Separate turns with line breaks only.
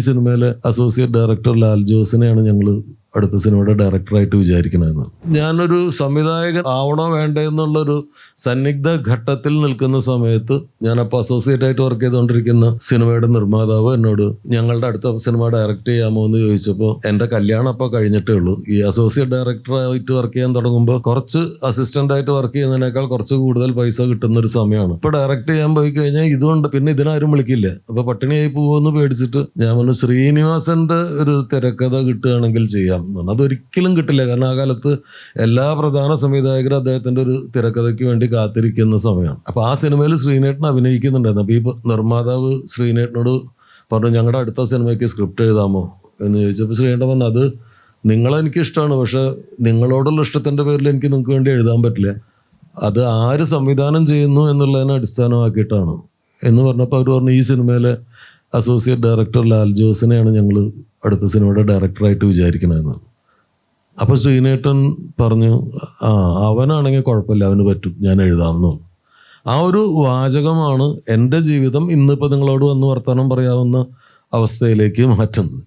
സിനിമയിലെ associate director Lal ജോസിനെയാണ് ഞങ്ങൾ അടുത്ത സിനിമയുടെ ഡയറക്ടറായിട്ട് വിചാരിക്കണമെന്ന്. ഞാനൊരു സംവിധായകൻ ആവണോ വേണ്ടേ എന്നുള്ളൊരു സന്നിഗ്ധ ഘട്ടത്തിൽ നിൽക്കുന്ന സമയത്ത് ഞാനപ്പോൾ അസോസിയേറ്റ് ആയിട്ട് വർക്ക് ചെയ്തുകൊണ്ടിരിക്കുന്ന സിനിമയുടെ നിർമ്മാതാവ് എന്നോട് ഞങ്ങളുടെ അടുത്ത സിനിമ ഡയറക്റ്റ് ചെയ്യാമോ എന്ന് ചോദിച്ചപ്പോൾ എൻ്റെ കല്യാണം അപ്പോൾ കഴിഞ്ഞിട്ടേ ഉള്ളൂ. ഈ അസോസിയേറ്റ് ഡയറക്ടറായിട്ട് വർക്ക് ചെയ്യാൻ തുടങ്ങുമ്പോൾ കുറച്ച് അസിസ്റ്റന്റ് ആയിട്ട് വർക്ക് ചെയ്യുന്നതിനേക്കാൾ കുറച്ച് കൂടുതൽ പൈസ കിട്ടുന്ന ഒരു സമയമാണ്. ഇപ്പോൾ ഡയറക്റ്റ് ചെയ്യാൻ പോയി കഴിഞ്ഞാൽ ഇതുകൊണ്ട് പിന്നെ ഇതിനാരും വിളിക്കില്ല, അപ്പോൾ പട്ടിണിയായി പോകുമെന്ന് പേടിച്ചിട്ട് ഞാൻ പറഞ്ഞു ശ്രീനിവാസന്റെ ഒരു തിരക്കഥ കിട്ടുകയാണെങ്കിൽ ചെയ്യാം. അതൊരിക്കലും കിട്ടില്ല, കാരണം ആ കാലത്ത് എല്ലാ പ്രധാന സംവിധായകരും അദ്ദേഹത്തിന്റെ ഒരു തിരക്കഥയ്ക്ക് വേണ്ടി കാത്തിരിക്കുന്ന സമയമാണ്. അപ്പോൾ ആ സിനിമയിൽ ശ്രീനേട്ടൻ അഭിനയിക്കുന്നുണ്ടായിരുന്നു. അപ്പോൾ ഈ നിർമ്മാതാവ് ശ്രീനേട്ടനോട് പറഞ്ഞു ഞങ്ങളുടെ അടുത്ത സിനിമയ്ക്ക് സ്ക്രിപ്റ്റ് എഴുതാമോ എന്ന് ചോദിച്ചപ്പോൾ ശ്രീനേട്ടൻ പറഞ്ഞു അത് നിങ്ങളെനിക്ക് ഇഷ്ടമാണ്, പക്ഷെ നിങ്ങളോടുള്ള ഇഷ്ടത്തിൻ്റെ പേരിൽ എനിക്ക് നിങ്ങൾക്ക് വേണ്ടി എഴുതാൻ പറ്റില്ല, അത് ആര് സംവിധാനം ചെയ്യുന്നു എന്നുള്ളതിനെ അടിസ്ഥാനമാക്കിയിട്ടാണ് എന്ന് പറഞ്ഞപ്പോൾ അവർ പറഞ്ഞു ഈ സിനിമയിലെ അസോസിയേറ്റ് ഡയറക്ടർ ലാൽ ജോസിനെയാണ് ഞങ്ങൾ അടുത്ത സിനിമയുടെ ഡയറക്ടറായിട്ട് വിചാരിക്കണമെന്ന്. അപ്പോൾ ശ്രീനേട്ടൻ പറഞ്ഞു അവനാണെങ്കിൽ കുഴപ്പമില്ല, അവന് പറ്റും, ഞാൻ എഴുതാമെന്നു. ആ ഒരു വാചകമാണ് എൻ്റെ ജീവിതം ഇന്നിപ്പോൾ നിങ്ങളോട് വന്ന് വർത്തമാനം പറയാവുന്ന അവസ്ഥയിലേക്ക് മാറ്റുന്നത്.